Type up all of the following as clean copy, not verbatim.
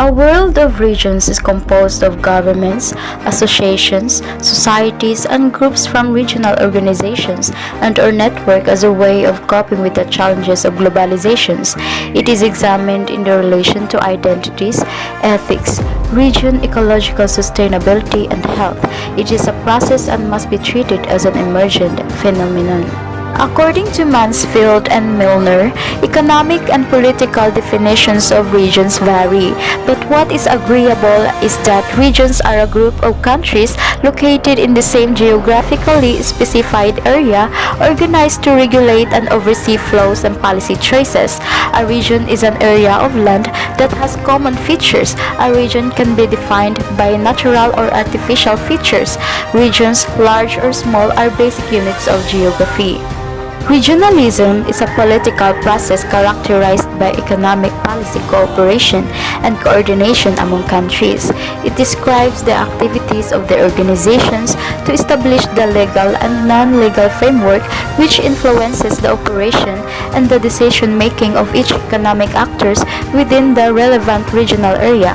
A world of regions is composed of governments, associations, societies, and groups from regional organizations and or network as a way of coping with the challenges of globalizations. It is examined in the relation to identities, ethics, region, ecological sustainability, and health. It is a process and must be treated as an emergent phenomenon. According to Mansfield and Milner, economic and political definitions of regions vary, but what is agreeable is that regions are a group of countries located in the same geographically specified area, organized to regulate and oversee flows and policy choices. A region is an area of land that has common features. A region can be defined by natural or artificial features. Regions, large or small, are basic units of geography. Regionalism is a political process characterized by economic policy cooperation and coordination among countries. It describes the activities of the organizations to establish the legal and non-legal framework which influences the operation and the decision-making of each economic actors within the relevant regional area,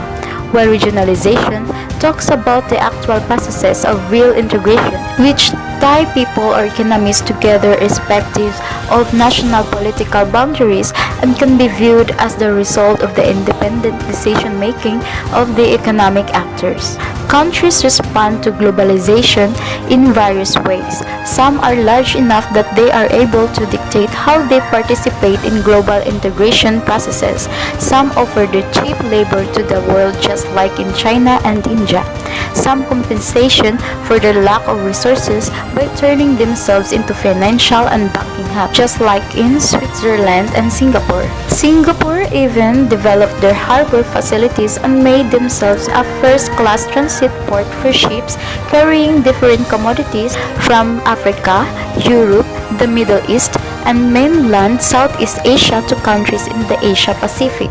while regionalization talks about the actual processes of real integration which tie people or economies together irrespective of national political boundaries and can be viewed as the result of the independent decision-making of the economic actors. Countries respond to globalization in various ways. Some are large enough that they are able to dictate how they participate in global integration processes. Some offer the cheap labor to the world just like in China and India. Some compensation for their lack of resources by turning themselves into financial and banking hubs, just like in Switzerland and Singapore. Singapore even developed their harbor facilities and made themselves a first-class transit port for ships carrying different commodities from Africa, Europe, the Middle East, and mainland Southeast Asia to countries in the Asia Pacific.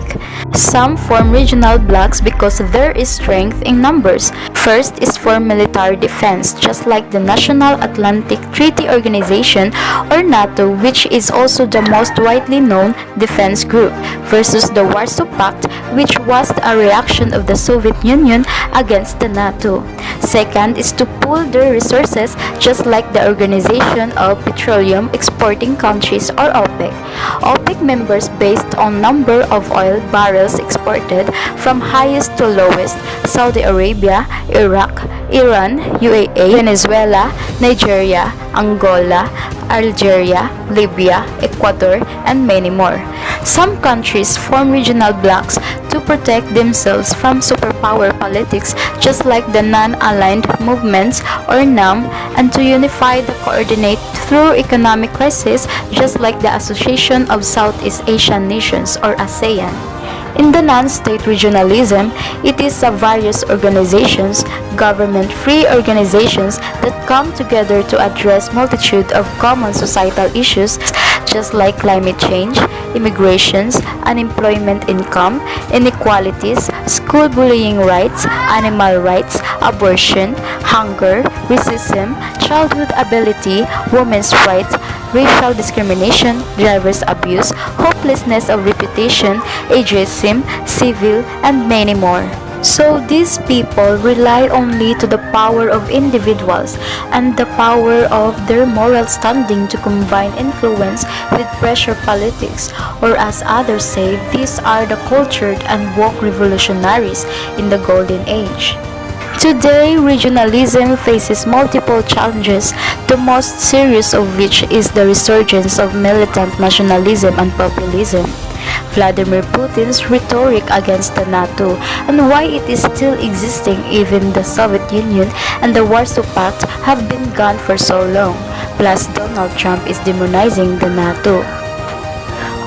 Some form regional blocs because there is strength in numbers. First is for military defense, just like the National Atlantic Treaty Organization or NATO, which is also the most widely known defense group, versus the Warsaw Pact, which was a reaction of the Soviet Union against the NATO. Second is to pool their resources, just like the Organization of Petroleum Exporting Countries or OPEC. OPEC members based on number of oil barrels exported from highest to lowest: Saudi Arabia, Iraq, Iran, UAE, Venezuela, Nigeria, Angola, Algeria, Libya, Ecuador, and many more. Some countries form regional blocs to protect themselves from superpower politics, just like the Non-Aligned Movements or NAM, and to unify the coordinate through economic crisis, just like the Association of Southeast Asian Nations or ASEAN. In the non-state regionalism, it is various organizations, government-free organizations that come together to address multitude of common societal issues, just like climate change, immigrations, unemployment income, inequalities, school bullying rights, animal rights, abortion, hunger, racism, childhood ability, women's rights, racial discrimination, driver's abuse, hopelessness of reputation, ageism, civil, and many more. So these people rely only to the power of individuals and the power of their moral standing to combine influence with pressure politics, or as others say, these are the cultured and woke revolutionaries in the golden age. Today, regionalism faces multiple challenges, the most serious of which is the resurgence of militant nationalism and populism. Vladimir Putin's rhetoric against the NATO and why it is still existing even the Soviet Union and the Warsaw Pact have been gone for so long, plus Donald Trump is demonizing the NATO.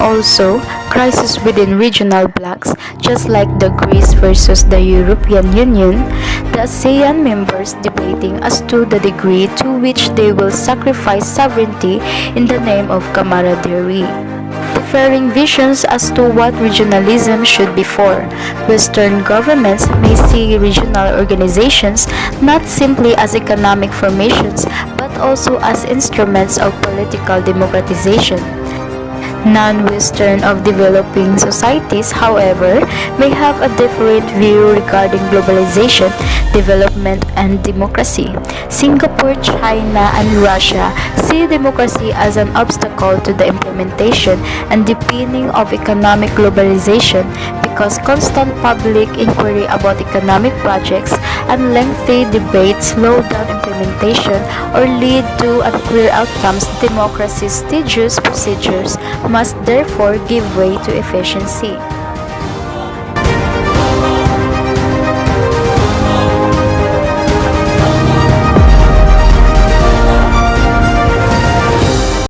Also, crisis within regional blocs, just like the Greece versus the European Union, the ASEAN members debating as to the degree to which they will sacrifice sovereignty in the name of camaraderie. Differing visions as to what regionalism should be for. Western governments may see regional organizations not simply as economic formations but also as instruments of political democratization. Non-Western of developing societies, however, may have a different view regarding globalization, development, and democracy. Singapore, China, and Russia see democracy as an obstacle to the implementation and deepening of economic globalization because constant public inquiry about economic projects and lengthy debates slow down implementation or lead to unclear outcomes. Democracy's tedious procedures must therefore give way to efficiency.